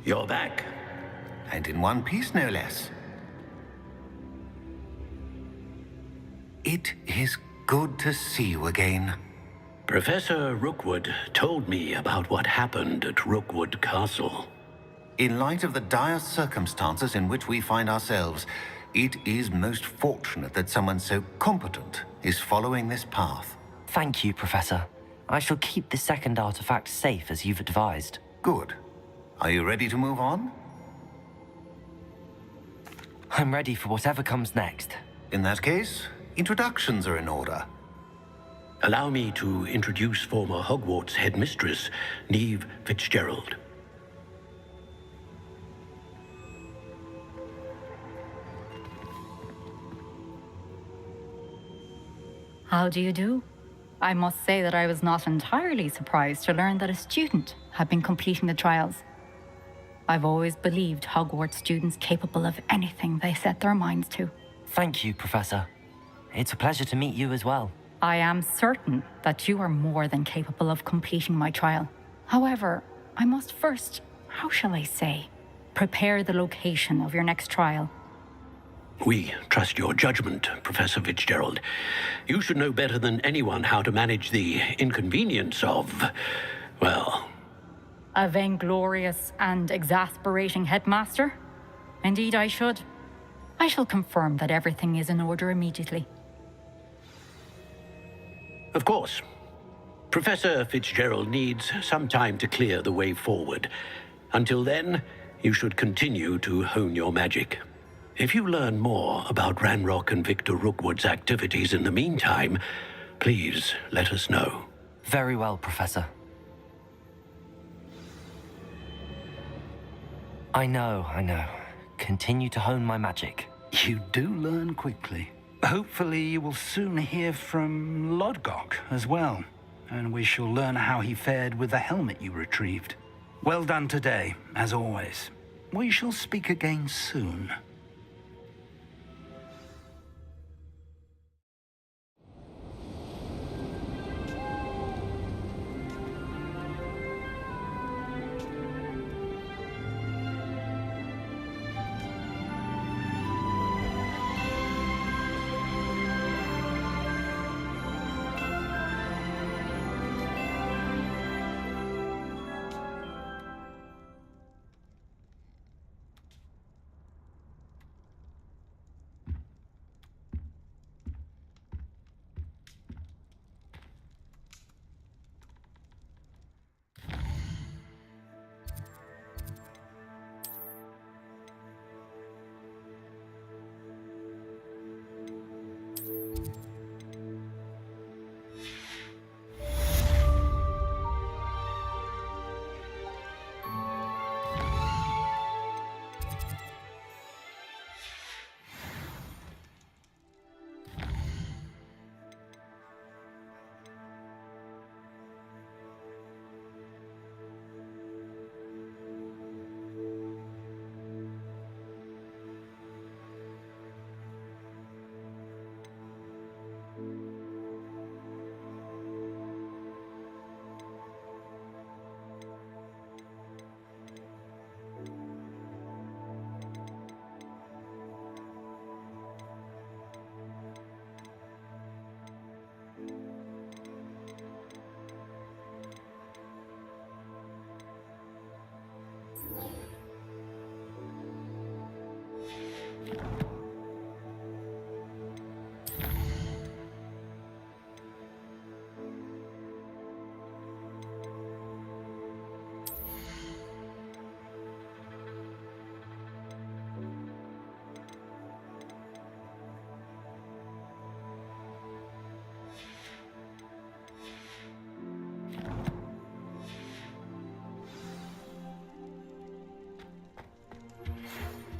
You're back. And in one piece, no less. It is good to see you again. Professor Rookwood told me about what happened at Rookwood Castle. In light of the dire circumstances in which we find ourselves, it is most fortunate that someone so competent is following this path. Thank you, Professor. I shall keep the second artifact safe as you've advised. Good. Are you ready to move on? I'm ready for whatever comes next. In that case, introductions are in order. Allow me to introduce former Hogwarts headmistress, Neve Fitzgerald. How do you do? I must say that I was not entirely surprised to learn that a student had been completing the trials. I've always believed Hogwarts students capable of anything they set their minds to. Thank you, Professor. It's a pleasure to meet you as well. I am certain that you are more than capable of completing my trial. However, I must first, how shall I say, prepare the location of your next trial. We trust your judgment, Professor Fitzgerald. You should know better than anyone how to manage the inconvenience of, well... A vainglorious and exasperating headmaster? Indeed I should. I shall confirm that everything is in order immediately. Of course. Professor Fitzgerald needs some time to clear the way forward. Until then, you should continue to hone your magic. If you learn more about Ranrock and Victor Rookwood's activities in the meantime, please let us know. Very well, Professor. I know. Continue to hone my magic. You do learn quickly. Hopefully you will soon hear from Lodgok as well, and we shall learn how he fared with the helmet you retrieved. Well done today, as always. We shall speak again soon.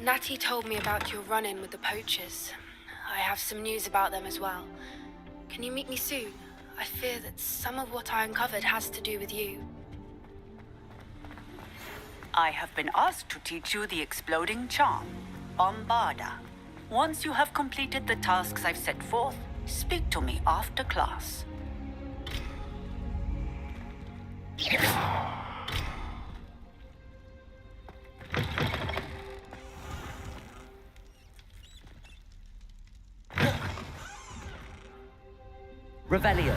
Natty told me about your run-in with the poachers. I have some news about them as well. Can you meet me soon? I fear that some of what I uncovered has to do with you. I have been asked to teach you the exploding charm, Bombarda. Once you have completed the tasks I've set forth, speak to me after class. Revelio.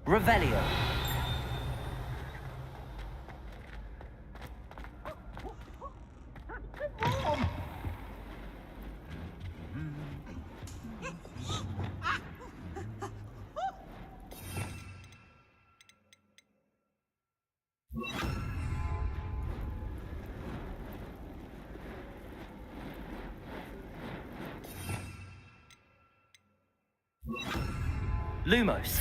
Revelio. Lumos.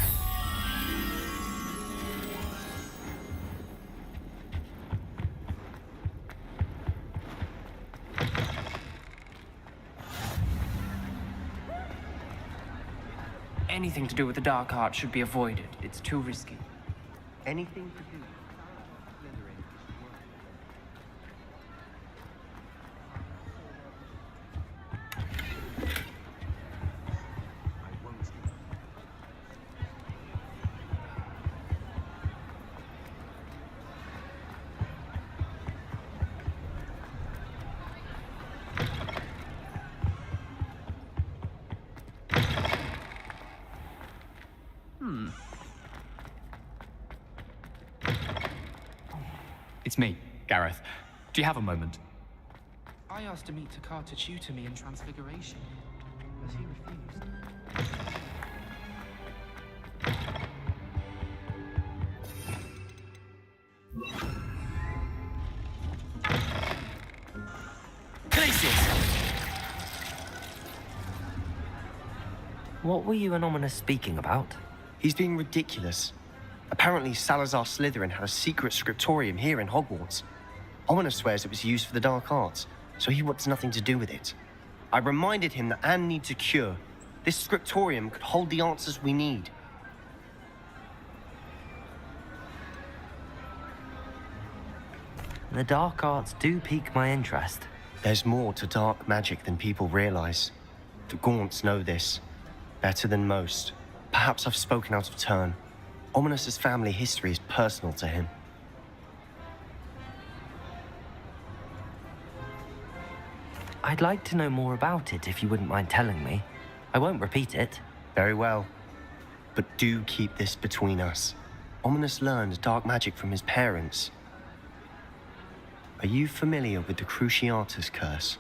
Anything to do with the dark art should be avoided. It's too risky. Anything to do. It's me, Gareth. Do you have a moment? I asked to meet Thakur to tutor me in Transfiguration, but he refused. What were you and Ominous speaking about? He's being ridiculous. Apparently, Salazar Slytherin had a secret scriptorium here in Hogwarts. Ominous swears it was used for the dark arts, so he wants nothing to do with it. I reminded him that Anne needs a cure. This scriptorium could hold the answers we need. The dark arts do pique my interest. There's more to dark magic than people realize. The Gaunts know this. Better than most. Perhaps I've spoken out of turn. Ominous's family history is personal to him. I'd like to know more about it if you wouldn't mind telling me. I won't repeat it. Very well. But do keep this between us. Ominous learned dark magic from his parents. Are you familiar with the Cruciatus Curse?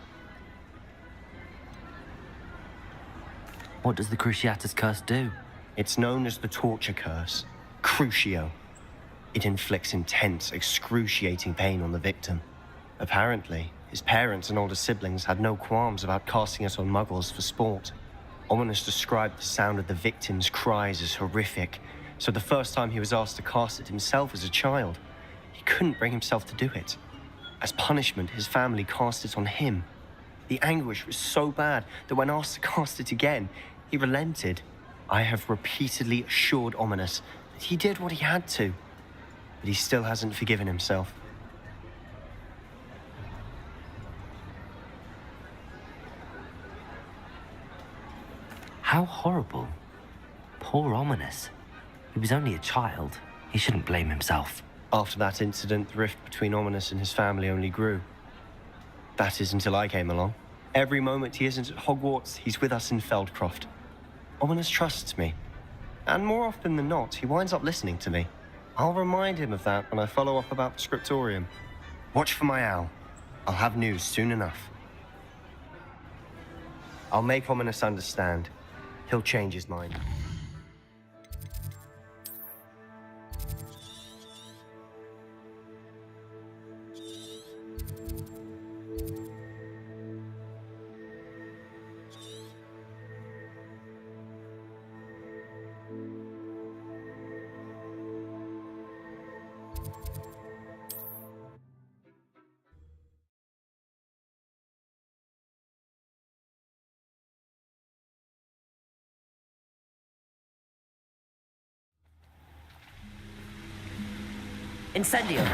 What does the Cruciatus Curse do? It's known as the Torture Curse. Crucio. It inflicts intense, excruciating pain on the victim. Apparently, his parents and older siblings had no qualms about casting it on muggles for sport. Ominous described the sound of the victim's cries as horrific, so the first time he was asked to cast it himself as a child, he couldn't bring himself to do it. As punishment, his family cast it on him. The anguish was so bad that when asked to cast it again, he relented. I have repeatedly assured Ominous that he did what he had to, but he still hasn't forgiven himself. How horrible. Poor Ominous. He was only a child. He shouldn't blame himself. After that incident, the rift between Ominous and his family only grew. That is until I came along. Every moment he isn't at Hogwarts, he's with us in Feldcroft. Ominous trusts me. And more often than not, he winds up listening to me. I'll remind him of that when I follow up about the scriptorium. Watch for my owl. I'll have news soon enough. I'll make Ominous understand. He'll change his mind. Incendio!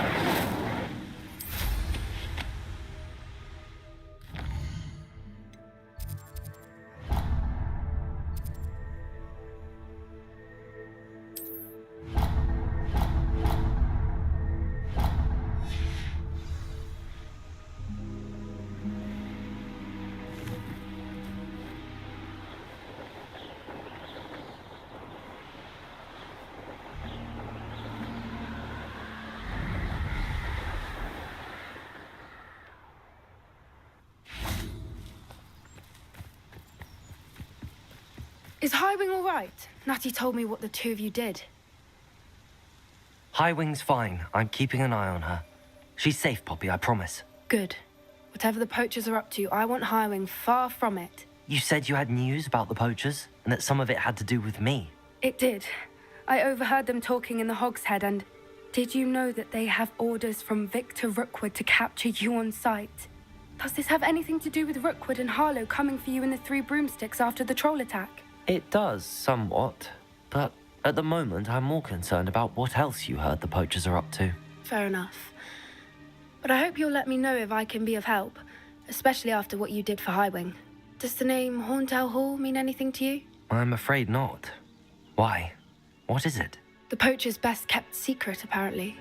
Is Highwing all right? Natty told me what the two of you did. Highwing's fine. I'm keeping an eye on her. She's safe, Poppy, I promise. Good. Whatever the poachers are up to, I want Highwing far from it. You said you had news about the poachers, and that some of it had to do with me. It did. I overheard them talking in the Hogshead, and did you know that they have orders from Victor Rookwood to capture you on sight? Does this have anything to do with Rookwood and Harlow coming for you in the Three Broomsticks after the troll attack? It does, somewhat. But at the moment, I'm more concerned about what else you heard the poachers are up to. Fair enough. But I hope you'll let me know if I can be of help, especially after what you did for Highwing. Does the name Horntail Hall mean anything to you? I'm afraid not. Why? What is it? The poachers' best kept secret, apparently.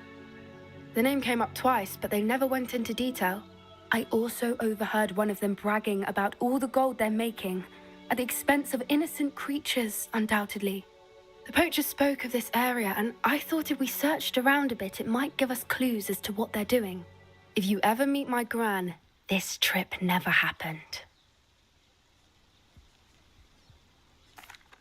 The name came up twice, but they never went into detail. I also overheard one of them bragging about all the gold they're making, at the expense of innocent creatures, undoubtedly. The poachers spoke of this area, and I thought if we searched around a bit, it might give us clues as to what they're doing. If you ever meet my gran, this trip never happened.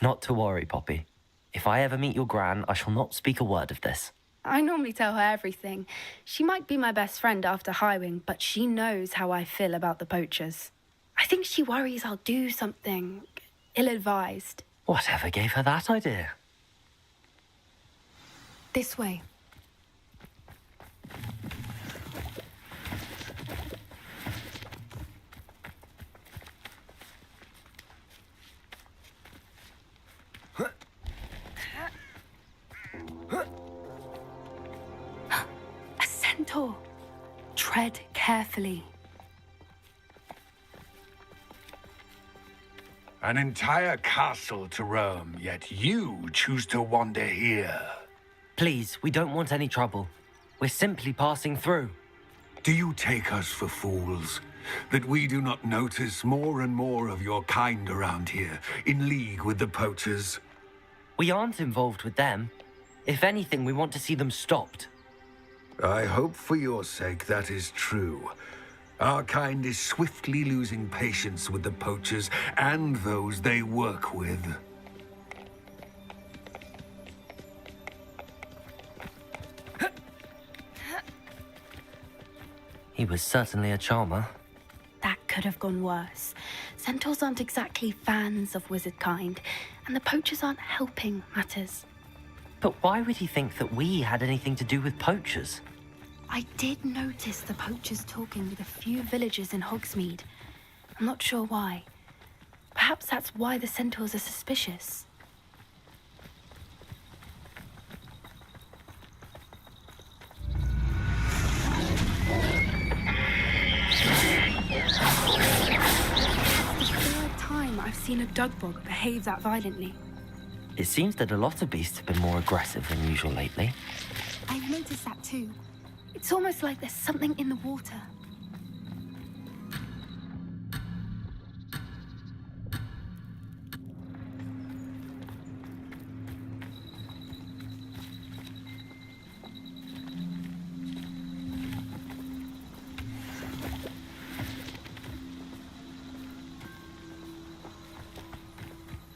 Not to worry, Poppy. If I ever meet your gran, I shall not speak a word of this. I normally tell her everything. She might be my best friend after Highwing, but she knows how I feel about the poachers. I think she worries I'll do something ill-advised. Whatever gave her that idea? This way. A centaur. Tread carefully. An entire castle to roam, yet you choose to wander here. Please, we don't want any trouble. We're simply passing through. Do you take us for fools? That we do not notice more and more of your kind around here, in league with the poachers? We aren't involved with them. If anything, we want to see them stopped. I hope for your sake that is true. Our kind is swiftly losing patience with the poachers and those they work with. He was certainly a charmer. That could have gone worse. Centaurs aren't exactly fans of wizard kind, and the poachers aren't helping matters. But why would he think that we had anything to do with poachers? I did notice the poachers talking with a few villagers in Hogsmeade. I'm not sure why. Perhaps that's why the centaurs are suspicious. It's the third time I've seen a dugbog behave that violently. It seems that a lot of beasts have been more aggressive than usual lately. I've noticed that too. It's almost like there's something in the water.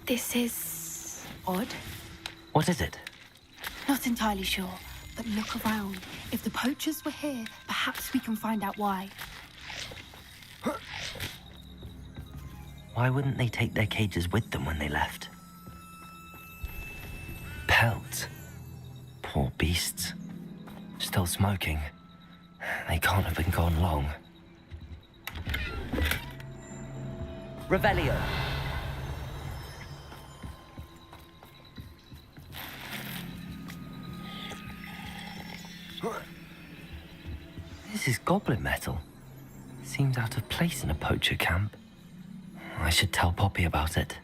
This is odd. What is it? Not entirely sure, but look around. If the poachers were here, perhaps we can find out why. Why wouldn't they take their cages with them when they left? Pelts. Poor beasts. Still smoking. They can't have been gone long. Revelio. This is goblin metal. Seems out of place in a poacher camp. I should tell Poppy about it.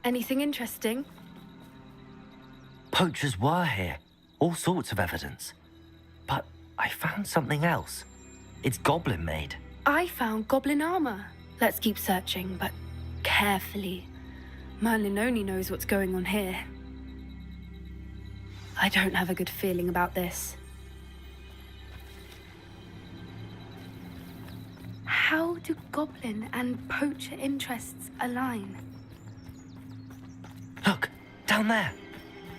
Anything interesting? Poachers were here. All sorts of evidence. But I found something else. It's goblin made. I found goblin armor. Let's keep searching, but carefully. Merlin only knows what's going on here. I don't have a good feeling about this. How do goblin and poacher interests align? Look, down there.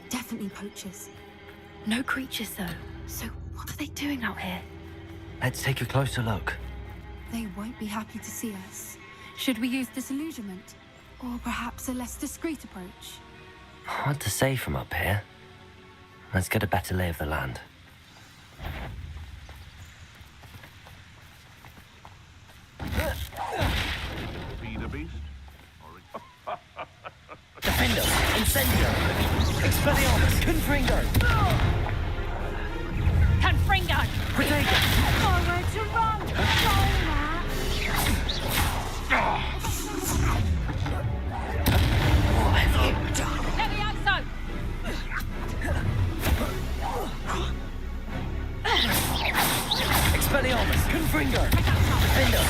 Definitely poachers. No creatures, though. So what are they doing out here? Let's take a closer look. They won't be happy to see us. Should we use disillusionment? Or perhaps a less discreet approach? Hard to say from up here. Let's get a better lay of the land. Feed a beast? Defender! Incendio! Expelliarmus! Confringo! Confringo! Protego! Forward to run! What have you done? Levioso! Expelliarmus! Confringo! Defender!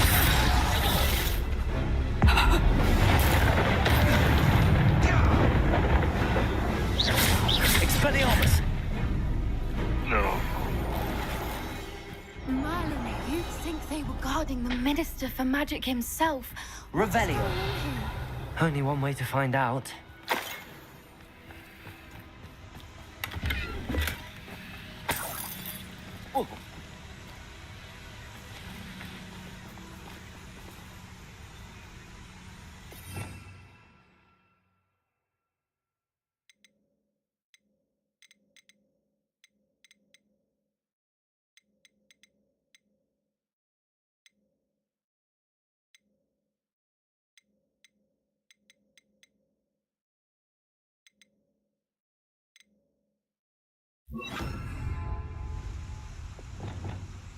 Expelliarmus! No. Merlin, you'd think they were guarding the Minister for Magic himself. Revelio! Only one way to find out. Oh.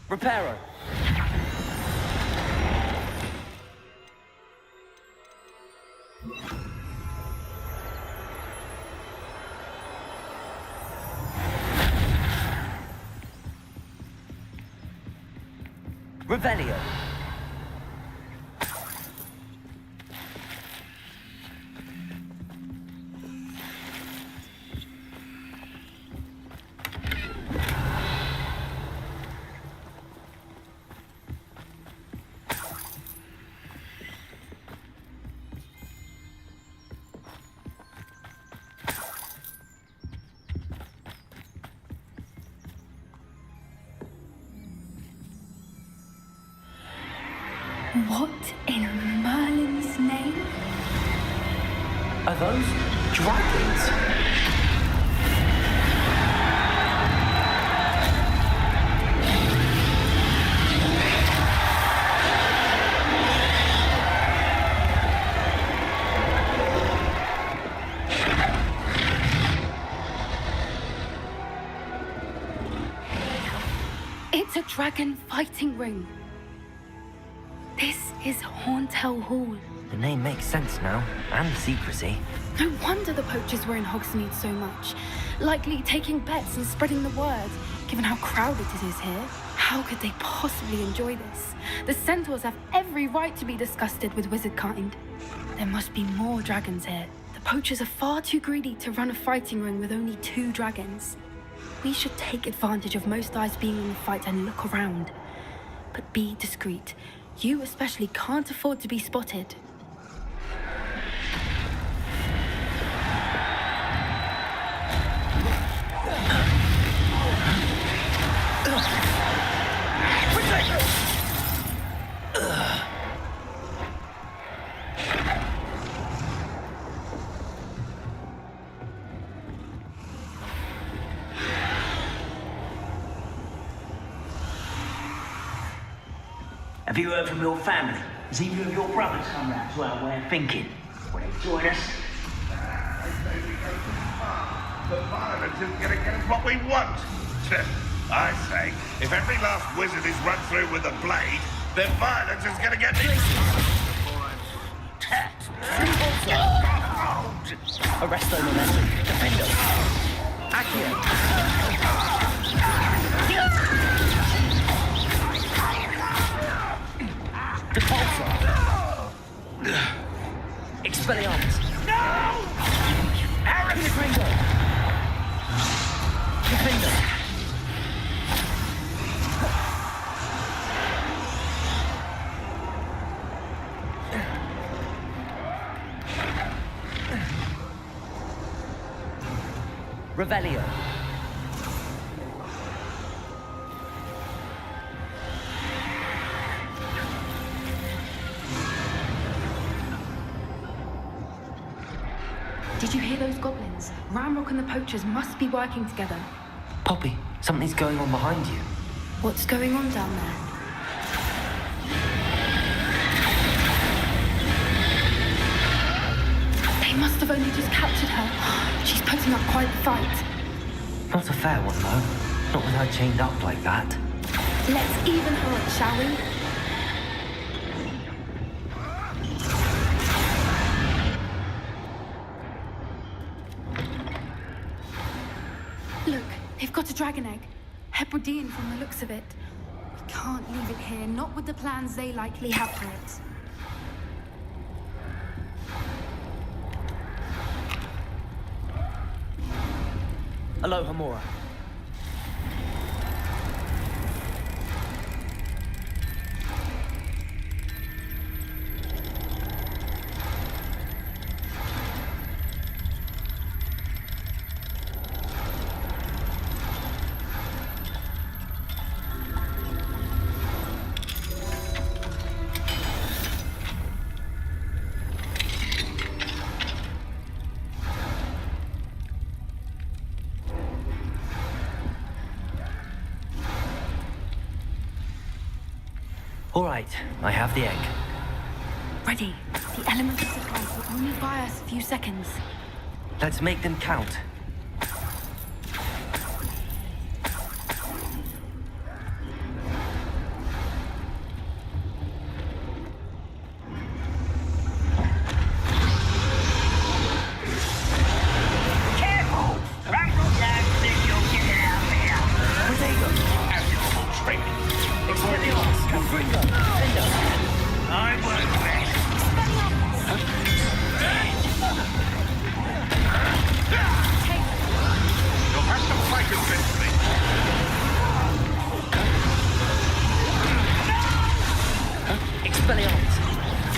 Reparo. Revelio. What in Merlin's name? Are those dragons? It's a dragon fighting ring. This is Hauntel Hall. The name makes sense now, and secrecy. No wonder the poachers were in Hogsmeade so much. Likely taking bets and spreading the word, given how crowded it is here. How could they possibly enjoy this? The centaurs have every right to be disgusted with wizard kind. There must be more dragons here. The poachers are far too greedy to run a fighting ring with only 2 dragons. We should take advantage of most eyes being in the fight and look around. But be discreet. You especially can't afford to be spotted. Have you heard from your family? Has either of your brothers come round to our way of thinking? Will they join us? The violence is going to get us what we want. I say, if every last wizard is run through with a blade, then violence is going to get me. Arresto momentum. Defender. Accio. Depulsor. Expelliarmus. No! Pinagringo. Defender. Revelio. Did you hear those goblins? Ramrock and the poachers must be working together. Poppy, something's going on behind you. What's going on down there? They must have only just captured her. She's putting up quite the fight. Not a fair one, though. Not with her chained up like that. Let's even her up, shall we? Look, they've got a dragon egg. Hebridean from the looks of it. We can't leave it here, not with the plans they likely have for it. Aloha Mora. All right, I have the egg. Ready. The elements of surprise will only buy us a few seconds. Let's make them count. Careful! Ramrock now think you'll get it out there. Potato. As normal training. Expelliarmus. Confringo. Defender. I work best. You'll have to fight eventually. Expelliarmus.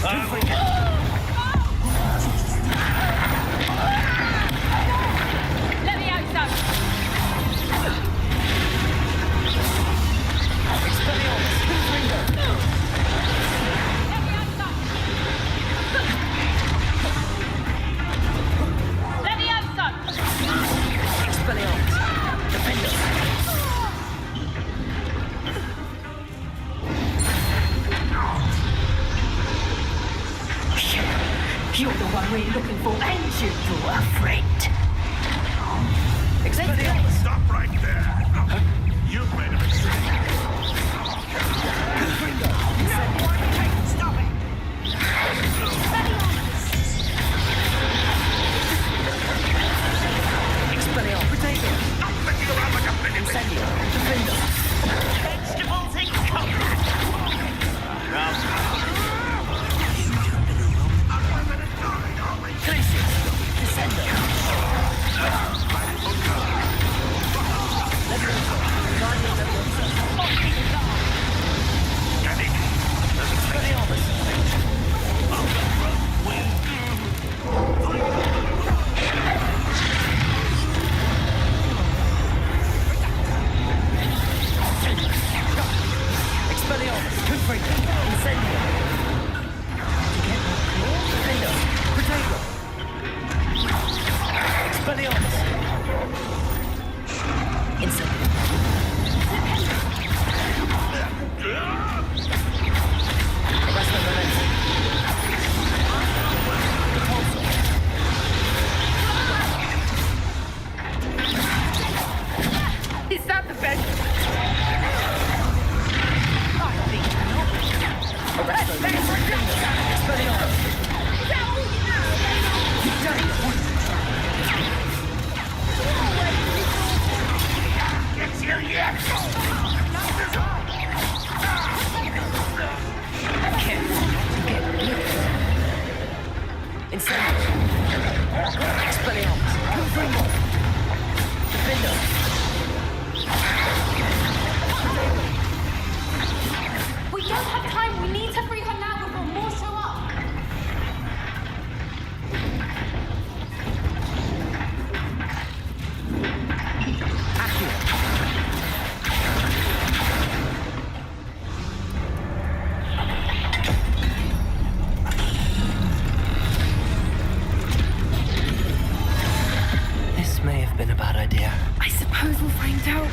Confringo. Levioso! Expelliarmus. Confringo. Levioso! Expelliarmus. Defender. You're the one we're looking for, and you're afraid. Expelliarmus. Stop right there. You've made a mistake. Confringo. Stop it! Expelliarmus. Potato. Stop flicking around like a minute. Incendio. Defender. Vegetable things come. Glacius. Descendo. Levioso. Guardian Levioso. Expelliarmus. Expelliarmus. Confringo. Incendio. Defender. Potato. Expelliarmus. Incendio. Arresto momentum. Repulsor. have been a bad idea. I suppose we'll find out.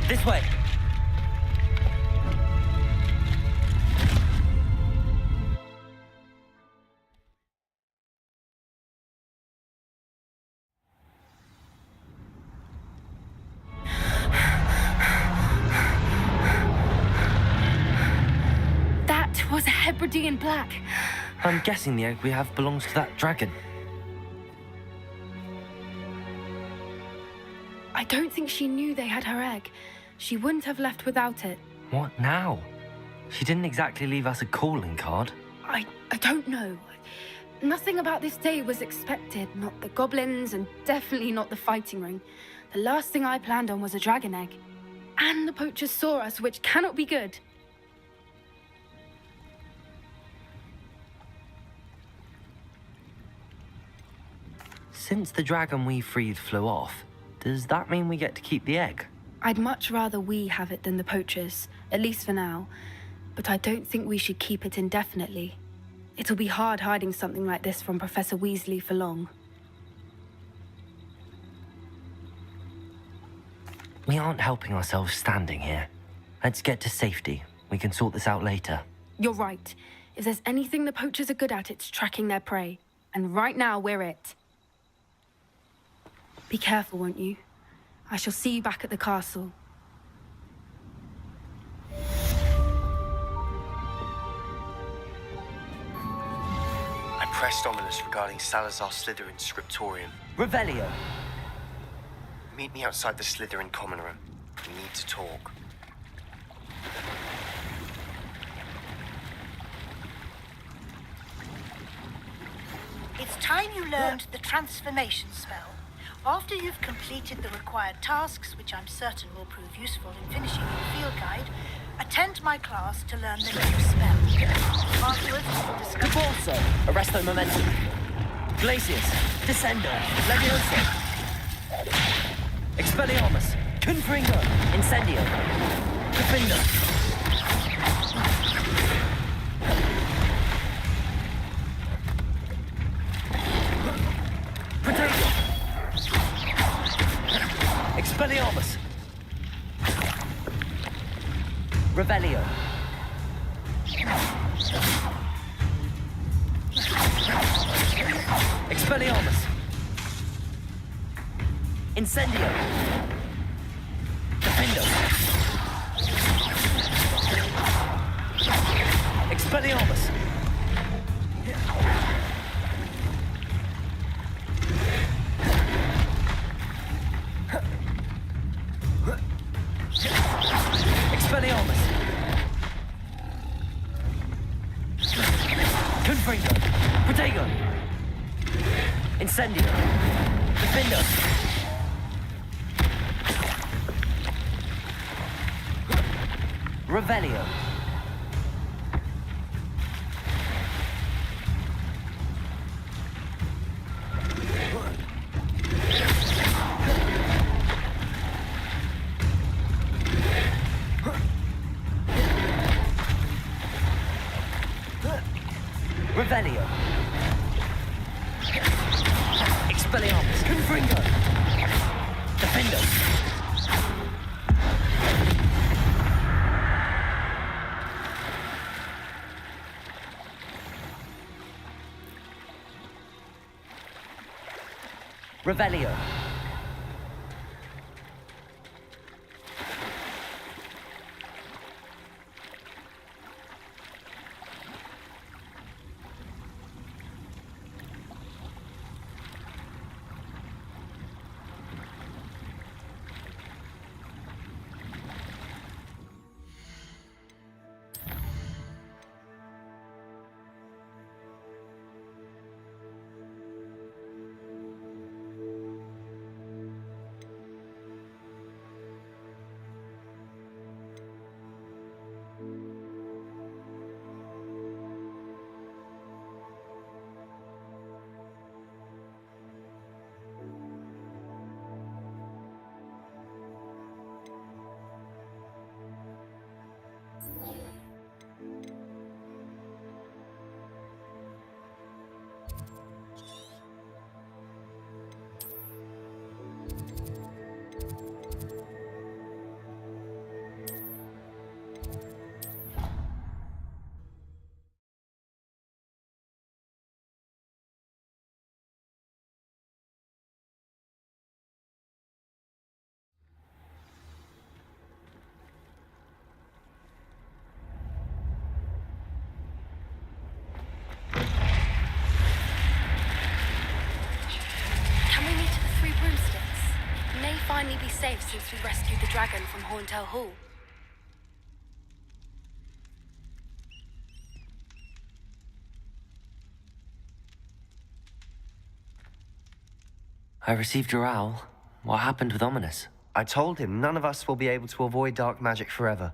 This way. That was a Hebridean black. I'm guessing the egg we have belongs to that dragon. I don't think she knew they had her egg. She wouldn't have left without it. What now? She didn't exactly leave us a calling card. I don't know. Nothing about this day was expected. Not the goblins, and definitely not the fighting ring. The last thing I planned on was a dragon egg. And the poachers saw us, which cannot be good. Since the dragon we freed flew off, does that mean we get to keep the egg? I'd much rather we have it than the poachers, at least for now. But I don't think we should keep it indefinitely. It'll be hard hiding something like this from Professor Weasley for long. We aren't helping ourselves standing here. Let's get to safety. We can sort this out later. You're right. If there's anything the poachers are good at, it's tracking their prey. And right now, we're it. Be careful, won't you? I shall see you back at the castle. I pressed ominous regarding Salazar Slytherin's scriptorium. Revelio. Meet me outside the Slytherin common room. We need to talk. It's time you learned the transformation spell. After you've completed the required tasks, which I'm certain will prove useful in finishing your field guide, attend my class to learn the new spell. Afterwards, we'll discuss... Caborso, Arresto Momentum. Glacius, Descendo, Levioso. Expelliarmus, Confringo, Incendio. Defender. Protego. Expelliarmus. Revelio. Expelliarmus. Incendio. Defendo. Expelliarmus. Expelliarmus. Confringo. Protego. Incendio. Defendo. Revelio. Revelio. Expelliarmus. Confringo. Defendo. Revelio. broomsticks. May finally be safe since we rescued the dragon from Horntail Hall. I received your owl. What happened with Ominous? I told him none of us will be able to avoid dark magic forever.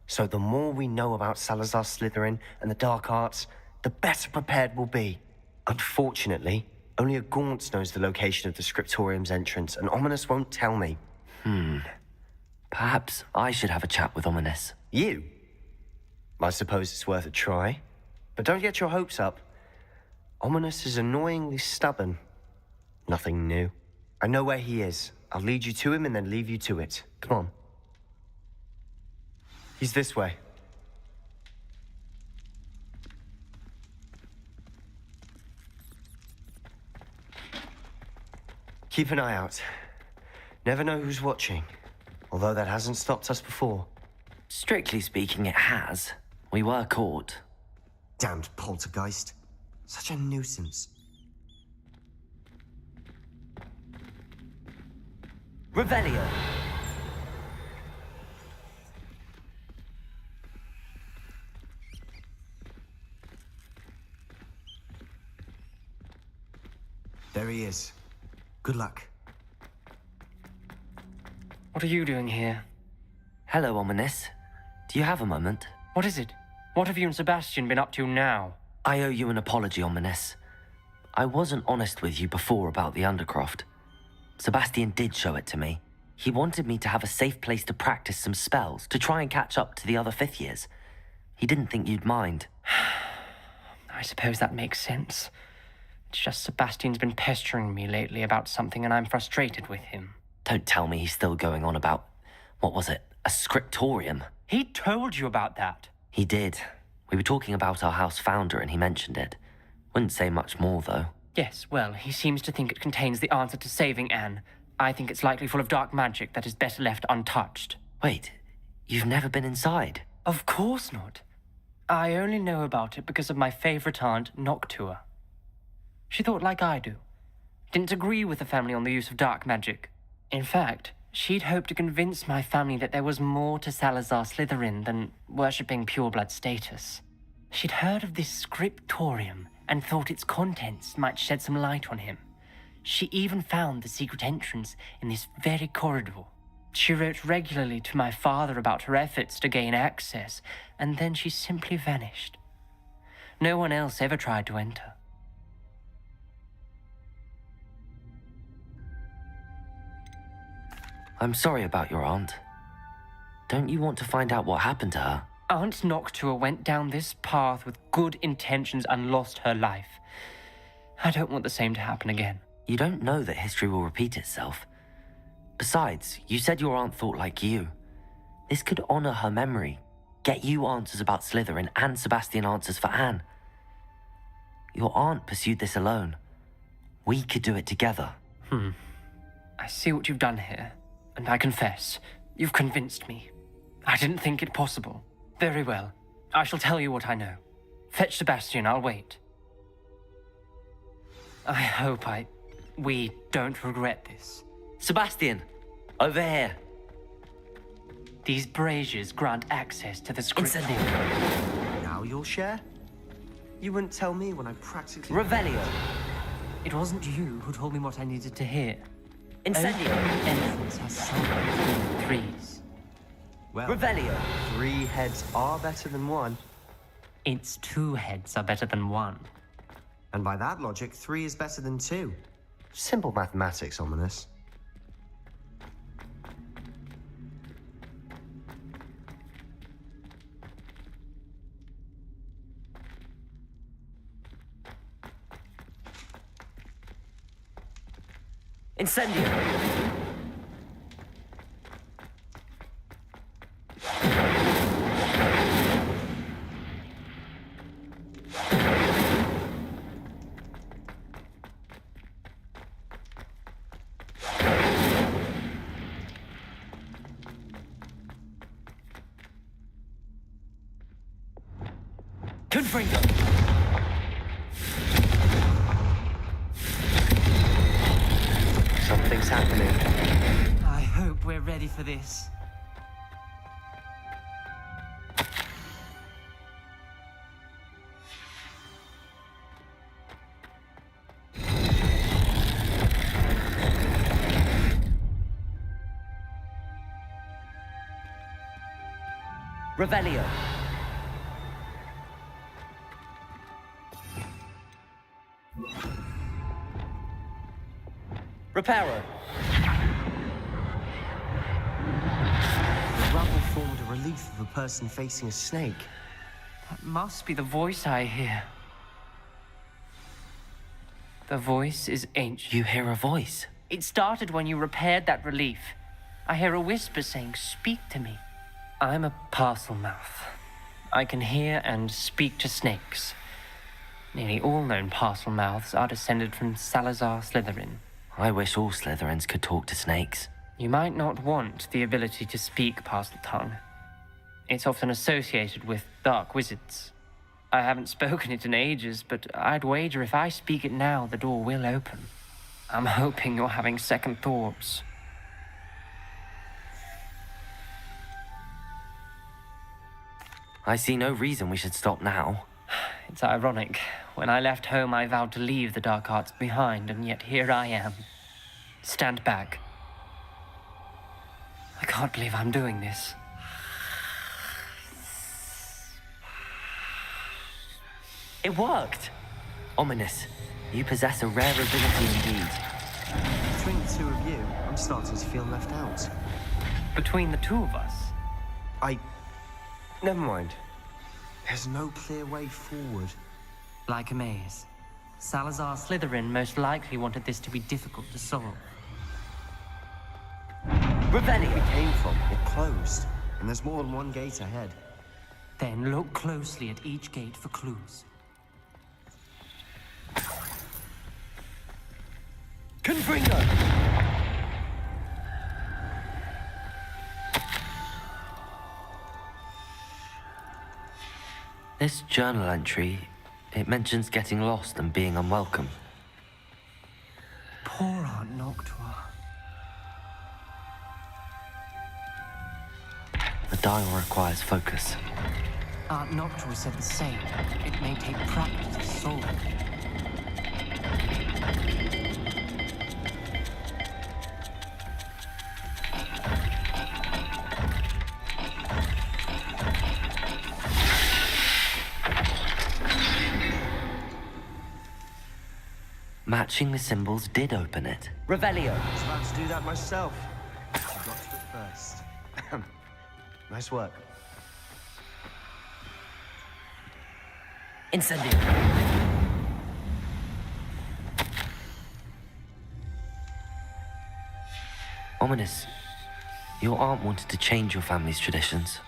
So the more we know about Salazar Slytherin and the dark arts, the better prepared we'll be. Unfortunately, only a Gaunt knows the location of the Scriptorium's entrance, and Ominous won't tell me. Perhaps I should have a chat with Ominous. You? I suppose it's worth a try. But don't get your hopes up. Ominous is annoyingly stubborn. Nothing new. I know where he is. I'll lead you to him and then leave you to it. Come on. He's this way. Keep an eye out. Never know who's watching. Although that hasn't stopped us before. Strictly speaking, it has. We were caught. Damned poltergeist. Such a nuisance. Revelio! There he is. Good luck. What are you doing here? Hello, Ominous. Do you have a moment? What is it? What have you and Sebastian been up to now? I owe you an apology, Ominous. I wasn't honest with you before about the Undercroft. Sebastian did show it to me. He wanted me to have a safe place to practice some spells, to try and catch up to the other fifth years. He didn't think you'd mind. I suppose that makes sense. It's just Sebastian's been pestering me lately about something and I'm frustrated with him. Don't tell me he's still going on about, what was it, a scriptorium? He told you about that. He did. We were talking about our house founder and he mentioned it. Wouldn't say much more, though. Yes, well, he seems to think it contains the answer to saving Anne. I think it's likely full of dark magic that is better left untouched. Wait, you've never been inside? Of course not. I only know about it because of my favorite aunt, Noctua. She thought like I do. Didn't agree with the family on the use of dark magic. In fact, she'd hoped to convince my family that there was more to Salazar Slytherin than worshipping pureblood status. She'd heard of this scriptorium and thought its contents might shed some light on him. She even found the secret entrance in this very corridor. She wrote regularly to my father about her efforts to gain access, and then she simply vanished. No one else ever tried to enter. I'm sorry about your aunt. Don't you want to find out what happened to her? Aunt Noctua went down this path with good intentions and lost her life. I don't want the same to happen again. You don't know that history will repeat itself. Besides, you said your aunt thought like you. This could honor her memory, get you answers about Slytherin and Sebastian answers for Anne. Your aunt pursued this alone. We could do it together. I see what you've done here, and I confess, you've convinced me. I didn't think it possible. Very well. I shall tell you what I know. Fetch Sebastian, I'll wait. I hope we don't regret this. Sebastian! Over here! These braziers grant access to the script. Now you'll share? You wouldn't tell me when I practically... Revelio! It wasn't you who told me what I needed to hear. Incendio! Entrance has some threes. Well, Revelio! 3 heads are better than 1. Its 2 heads are better than 1. And by that logic, 3 is better than 2. Simple mathematics, Ominous. Incendio! Confringo! Something Something's happening. I hope we're ready for this. Revelio. Reparo. The rubble formed a relief of a person facing a snake. That must be the voice I hear. The voice is ancient. You hear a voice? It started when you repaired that relief. I hear a whisper saying, "Speak to me." I'm a parcel mouth. I can hear and speak to snakes. Nearly all known parcel mouths are descended from Salazar Slytherin. I wish all Slytherins could talk to snakes. You might not want the ability to speak parcel tongue. It's often associated with dark wizards. I haven't spoken it in ages, but I'd wager if I speak it now, the door will open. I'm hoping you're having second thoughts. I see no reason we should stop now. It's ironic. When I left home, I vowed to leave the dark arts behind, and yet here I am. Stand back. I can't believe I'm doing this. It worked! Ominous. You possess a rare ability indeed. Between the two of you, I'm starting to feel left out. Between the two of us? Never mind. There's no clear way forward. Like a maze. Salazar Slytherin most likely wanted this to be difficult to solve. Revelio! We came from, it closed. And there's more than one gate ahead. Then look closely at each gate for clues. Confringo! This journal entry, it mentions getting lost and being unwelcome. Poor Aunt Noctua. The dial requires focus. Aunt Noctua said the same. It may take practice to solve it. Matching the symbols did open it. Revelio! I was about to do that myself. I got to it first. Nice work. Incendio! Ominous. Your aunt wanted to change your family's traditions.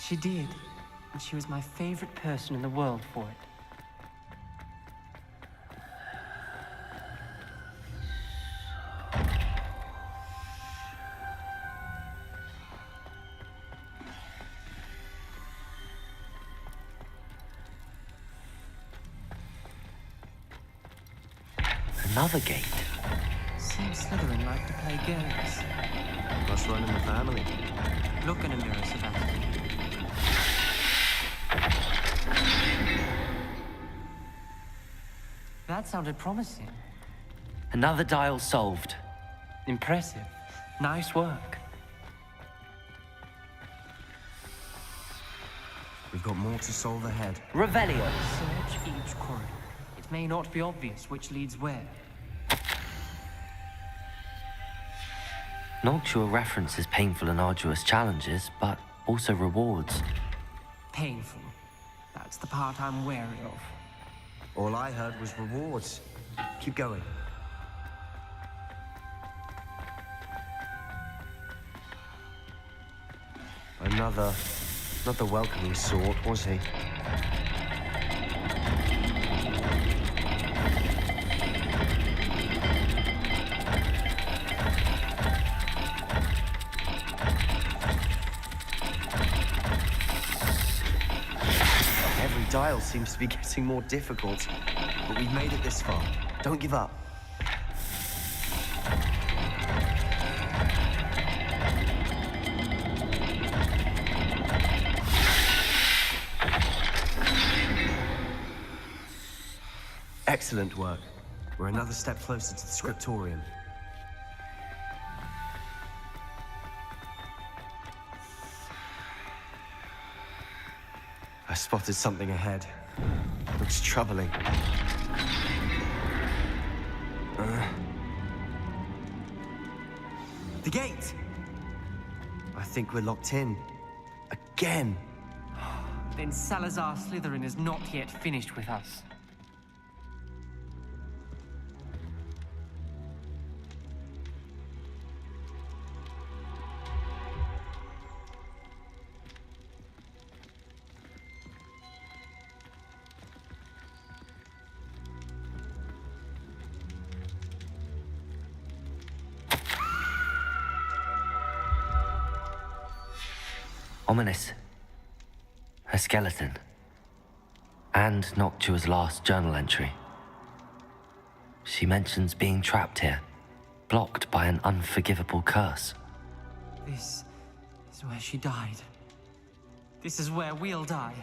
She did. And she was my favorite person in the world for it. Another gate. Seems Slytherin like to play games. Must run in the family. Look in a mirror, Sebastian. That sounded promising. Another dial solved. Impressive. Nice work. We've got more to solve ahead. Revelio! Search each corridor. It may not be obvious which leads where. Noctua references painful and arduous challenges, but also rewards. Painful. That's the part I'm wary of. All I heard was rewards. Keep going. Not the welcoming sort, was he? Every dial seems to be getting more difficult, but we've made it this far. Don't give up. Excellent work. We're another step closer to the scriptorium. I spotted something ahead. Looks troubling. The gate! I think we're locked in. Again! Then Salazar Slytherin is not yet finished with us. Ominous. A skeleton. And Noctua's last journal entry. She mentions being trapped here, blocked by an unforgivable curse. This is where she died. This is where we'll die.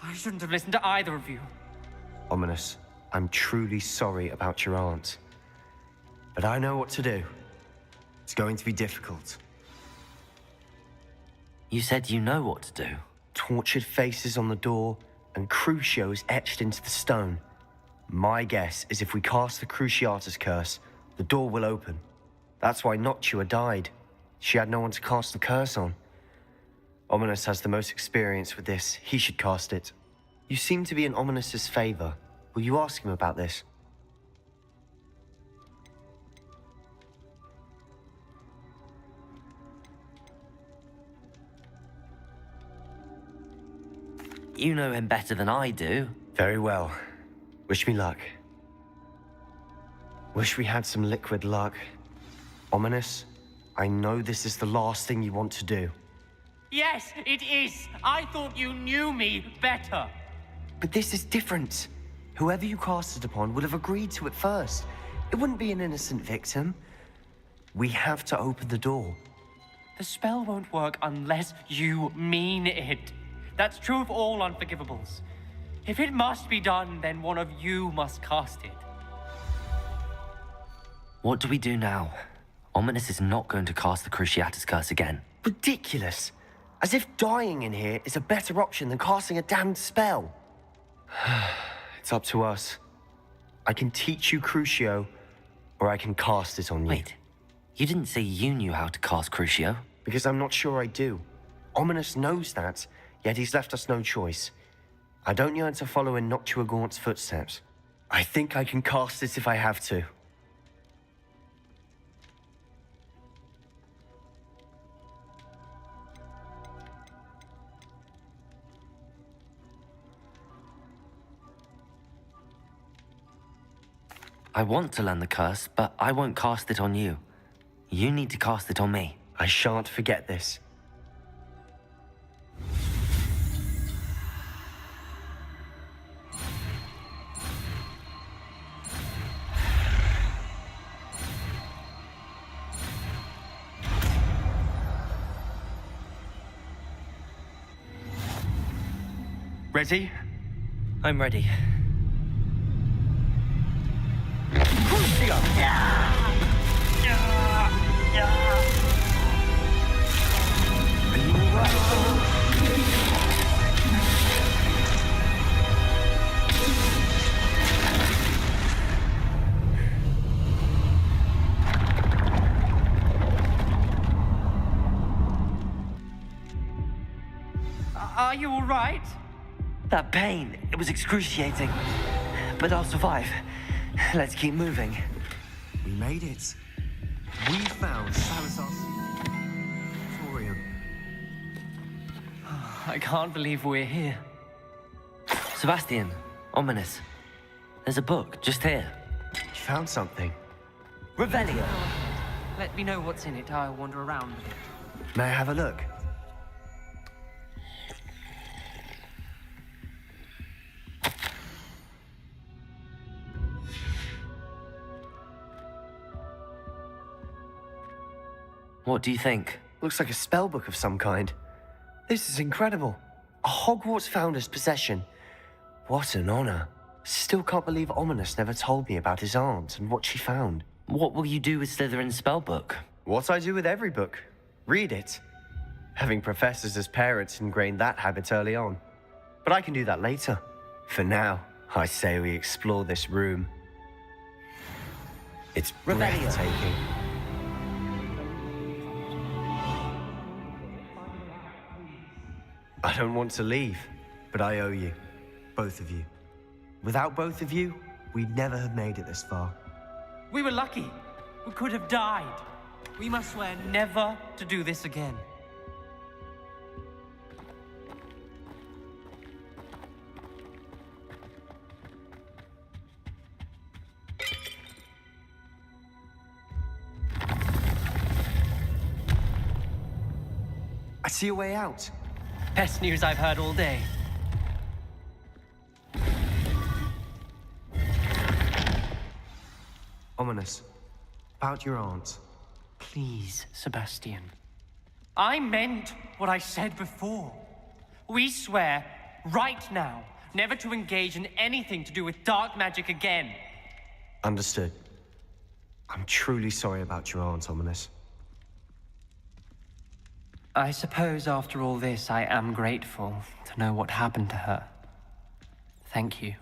I shouldn't have listened to either of you. Ominous, I'm truly sorry about your aunt. But I know what to do. It's going to be difficult. You said you know what to do. Tortured faces on the door, and Crucios etched into the stone. My guess is if we cast the Cruciatus curse, the door will open. That's why Noctua died. She had no one to cast the curse on. Ominous has the most experience with this. He should cast it. You seem to be in Ominous's favor. Will you ask him about this? You know him better than I do. Very well. Wish me luck. Wish we had some liquid luck. Ominous, I know this is the last thing you want to do. Yes, it is. I thought you knew me better. But this is different. Whoever you cast it upon would have agreed to it first. It wouldn't be an innocent victim. We have to open the door. The spell won't work unless you mean it. That's true of all unforgivables. If it must be done, then one of you must cast it. What do we do now? Ominous is not going to cast the Cruciatus curse again. Ridiculous. As if dying in here is a better option than casting a damned spell. It's up to us. I can teach you Crucio, or I can cast it on you. Wait, you didn't say you knew how to cast Crucio? Because I'm not sure I do. Ominous knows that, yet he's left us no choice. I don't yearn to follow in Noctua Gaunt's footsteps. I think I can cast it if I have to. I want to learn the curse, but I won't cast it on you. You need to cast it on me. I shan't forget this. Ready? I'm ready. Are you all right? That pain, it was excruciating. But I'll survive. Let's keep moving. We made it. We found Salazar's scriptorium. I can't believe we're here. Sebastian, Ominous. There's a book just here. You found something. Revelio. Let me know what's in it. I'll wander around with it. May I have a look? What do you think? Looks like a spellbook of some kind. This is incredible. A Hogwarts founder's possession. What an honor. Still can't believe Ominous never told me about his aunt and what she found. What will you do with Slytherin's spellbook? What I do with every book. Read it. Having professors as parents ingrained that habit early on. But I can do that later. For now, I say we explore this room. It's breathtaking. I don't want to leave, but I owe you. Both of you. Without both of you, we'd never have made it this far. We were lucky. We could have died. We must swear never to do this again. I see a way out. Best news I've heard all day. Ominous. About your aunt. Please, Sebastian. I meant what I said before. We swear, right now, never to engage in anything to do with dark magic again. Understood. I'm truly sorry about your aunt, Ominous. I suppose after all this, I am grateful to know what happened to her. Thank you.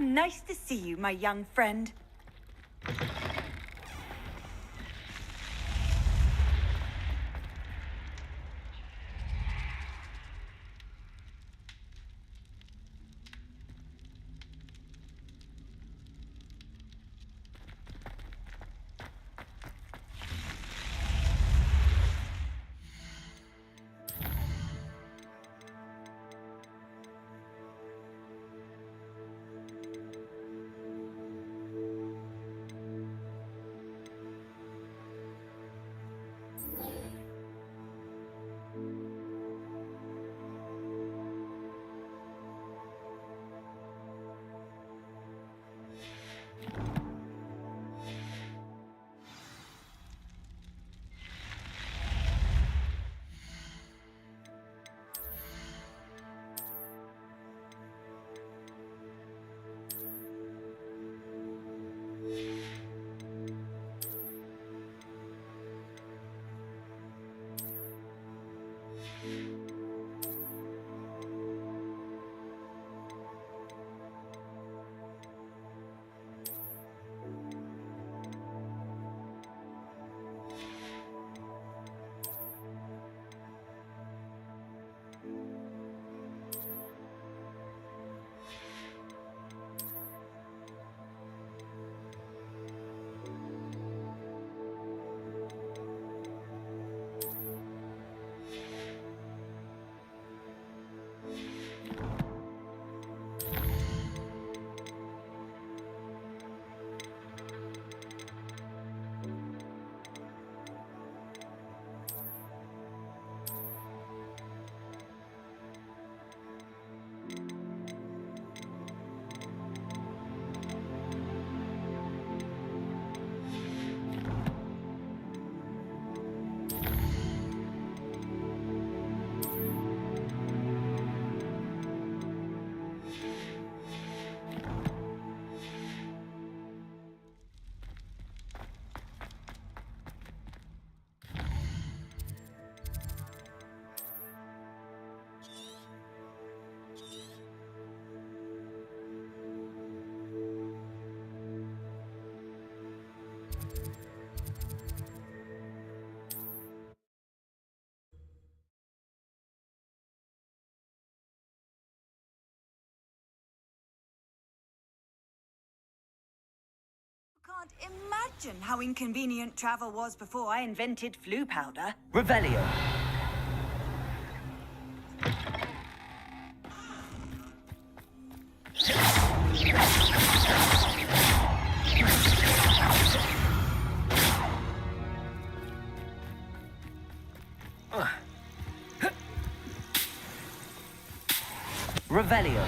Nice to see you, my young friend. Can't imagine how inconvenient travel was before I invented flu powder. Revelio. Revelio.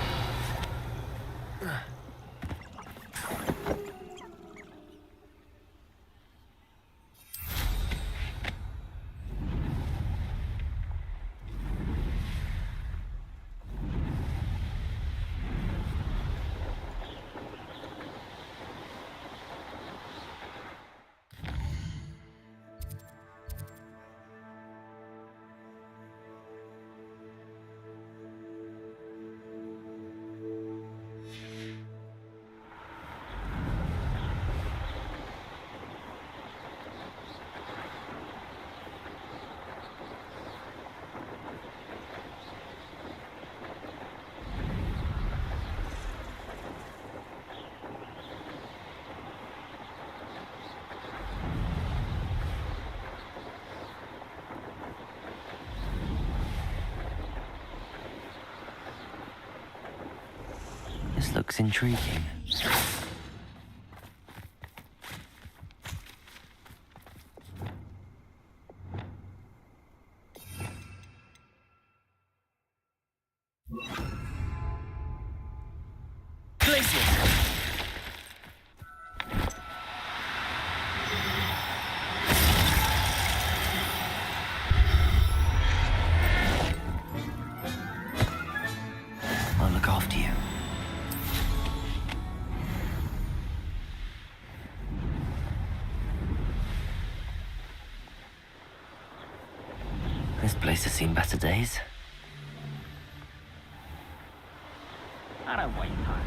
This looks intriguing. I'll look after you. This place has seen better days. I don't wait time.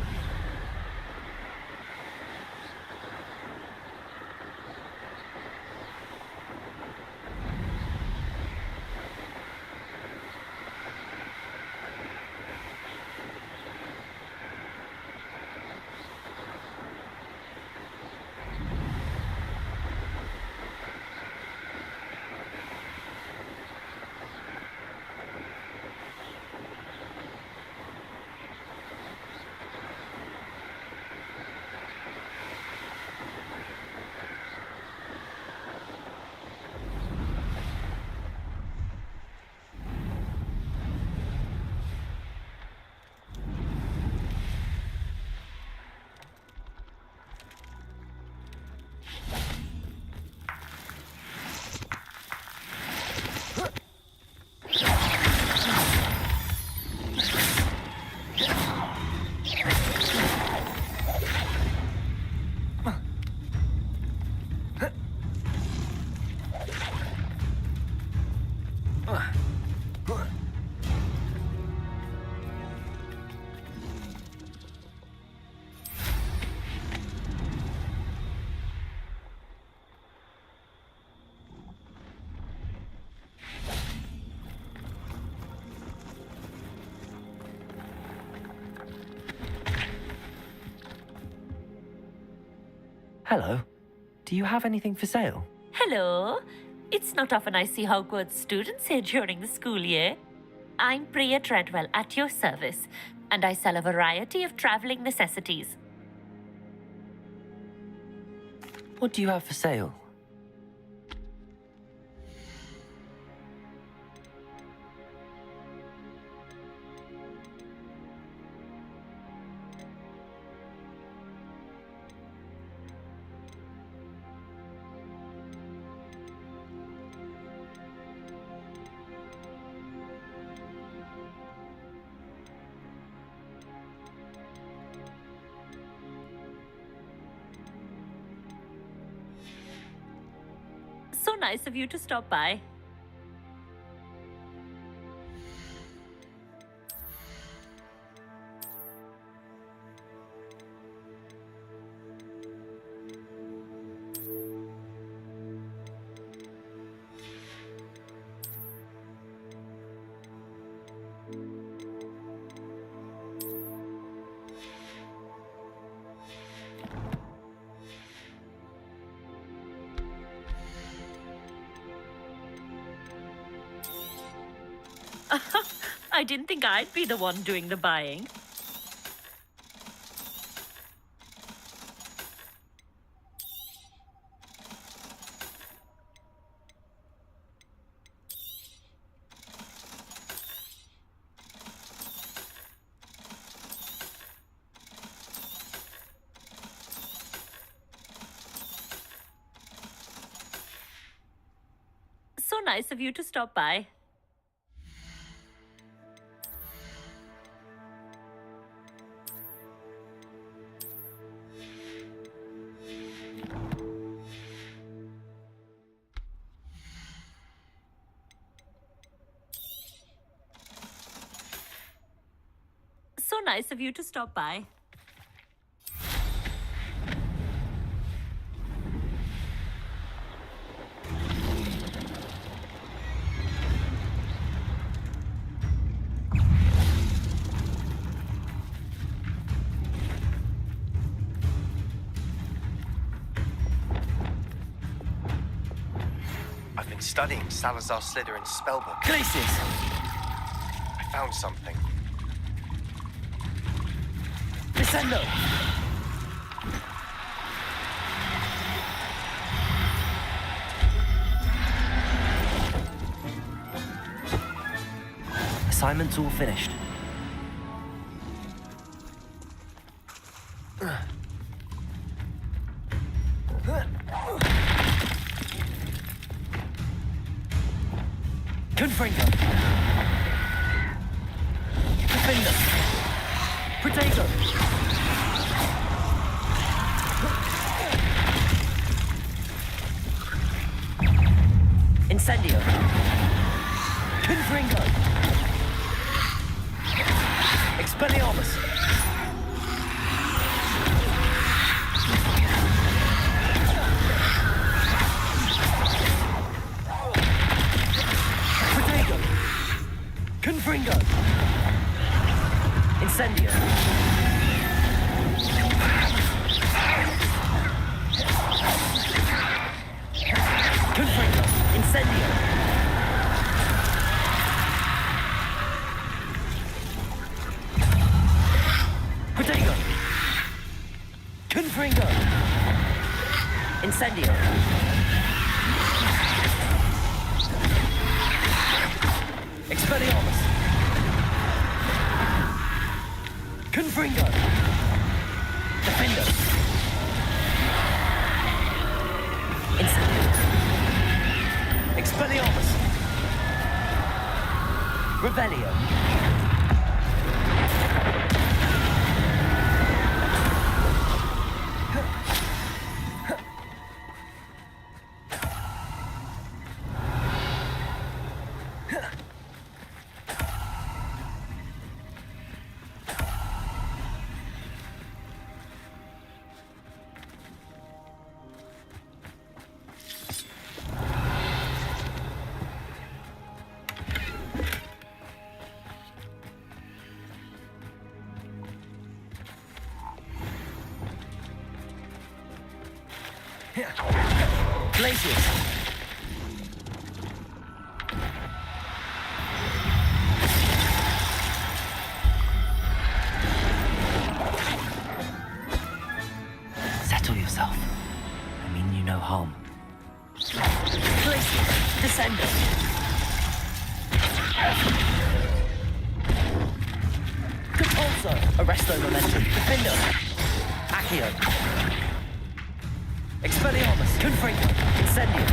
Hello. Do you have anything for sale? Hello. It's not often I see Hogwarts students here during the school year. I'm Priya Treadwell at your service, and I sell a variety of traveling necessities. What do you have for sale? So nice of you to stop by. I didn't think I'd be the one doing the buying. nice of you to stop by. So nice of you to stop by. I've been studying Salazar Slytherin's spellbook. Glaciers! I found something. Descendo! Assignment's all finished. Confringo! Defender! Potato! Incendio! Confringo! Expelliarmus! Potato! Confringo! Incendio! Confringo! Incendio! Potato! Confringo! Incendio! Expelliarmus! Confringo! Defender! Incendio! Expelliarmus! Revelio! Glaciers! Settle yourself. I mean you no harm. Glaciers! Descendo! Compulso! Arresto momentum! Defendo! Accio! Expelliarmus! Confringo! Incendio!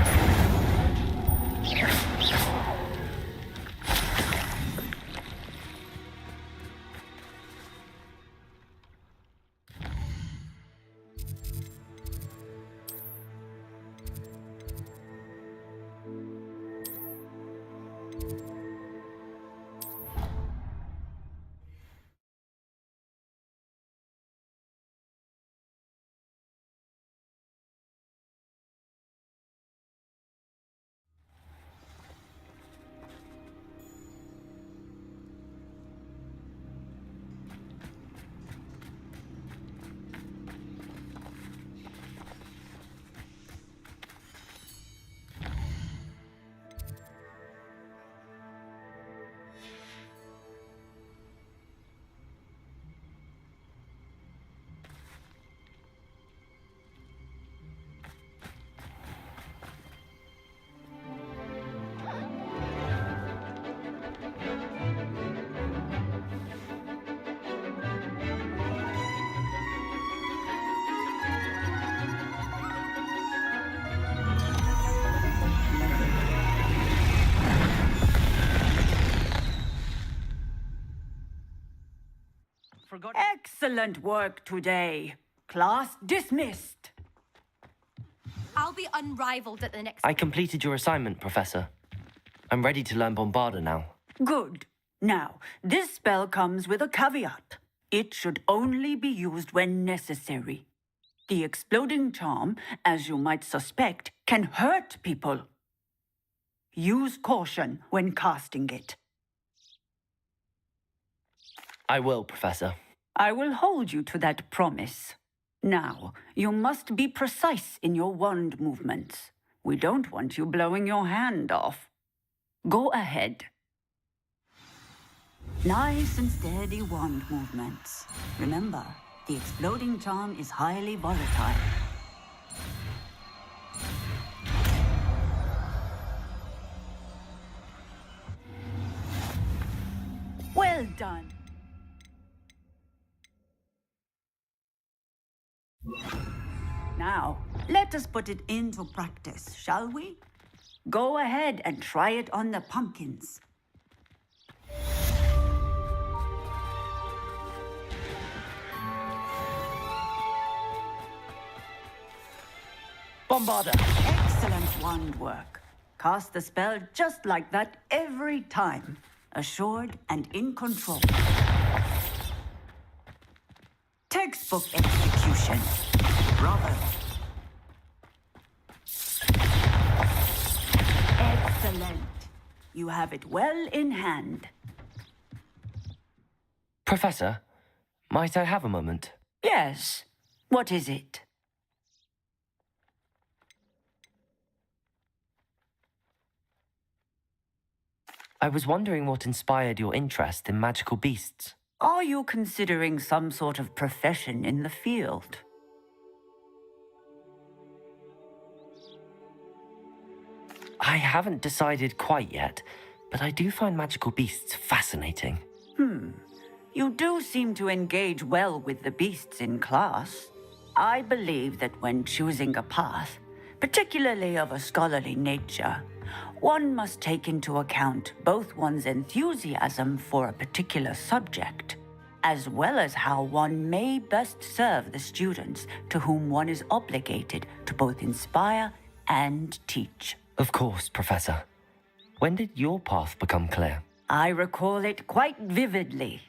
forgot... Excellent work today. Class dismissed. I'll be unrivaled at the next... I completed your assignment, Professor. I'm ready to learn Bombarda now. Good. Now, this spell comes with a caveat. It should only be used when necessary. The exploding charm, as you might suspect, can hurt people. Use caution when casting it. I will, Professor. I will hold you to that promise. Now, you must be precise in your wand movements. We don't want you blowing your hand off. Go ahead. Nice and steady wand movements. Remember, the exploding charm is highly volatile. Well done. Now, let us put it into practice, shall we? Go ahead and try it on the pumpkins. Bombarda! Excellent wand work. Cast the spell just like that every time. Assured and in control. Textbook execution. Bravo. Excellent. You have it well in hand. Professor, might I have a moment? Yes. What is it? I was wondering what inspired your interest in magical beasts. Are you considering some sort of profession in the field? I haven't decided quite yet, but I do find magical beasts fascinating. You do seem to engage well with the beasts in class. I believe that when choosing a path, particularly of a scholarly nature, one must take into account both one's enthusiasm for a particular subject, as well as how one may best serve the students to whom one is obligated to both inspire and teach. Of course, Professor. When did your path become clear? I recall it quite vividly.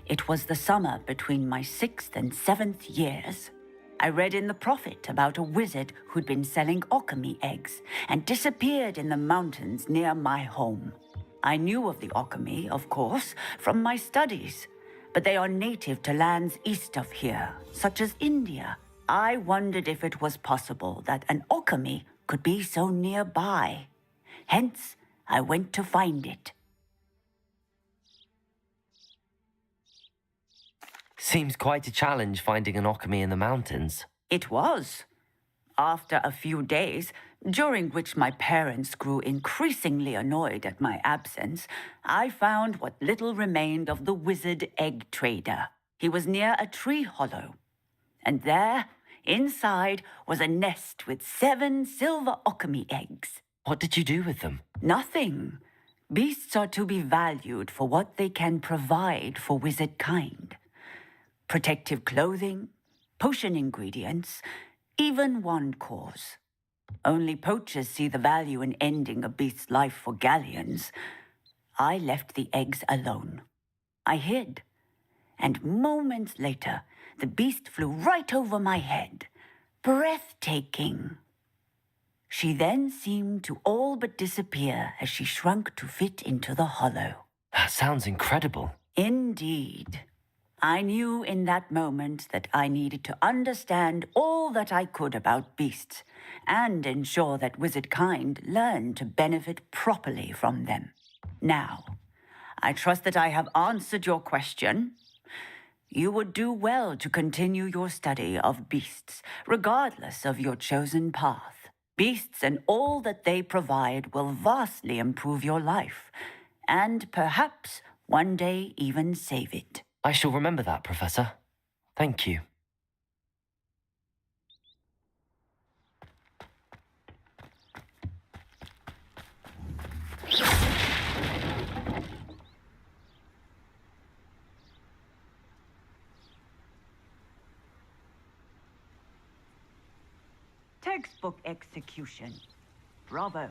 It was the summer between my 6th and 7th years. I read in the Prophet about a wizard who'd been selling alchemy eggs and disappeared in the mountains near my home. I knew of the alchemy, of course, from my studies, but they are native to lands east of here, such as India. I wondered if it was possible that an alchemy could be so nearby. Hence, I went to find it. Seems quite a challenge finding an alchemy in the mountains. It was. After a few days, during which my parents grew increasingly annoyed at my absence, I found what little remained of the wizard egg trader. He was near a tree hollow. And there, inside, was a nest with 7 silver alchemy eggs. What did you do with them? Nothing. Beasts are to be valued for what they can provide for wizard kind. Protective clothing, potion ingredients, even wand cores. Only poachers see the value in ending a beast's life for galleons. I left the eggs alone. I hid, and moments later, the beast flew right over my head. Breathtaking. She then seemed to all but disappear as she shrunk to fit into the hollow. That sounds incredible. Indeed. I knew in that moment that I needed to understand all that I could about beasts and ensure that wizard kind learned to benefit properly from them. Now, I trust that I have answered your question. You would do well to continue your study of beasts, regardless of your chosen path. Beasts and all that they provide will vastly improve your life, and perhaps one day even save it. I shall remember that, Professor. Thank you. Textbook execution. Bravo.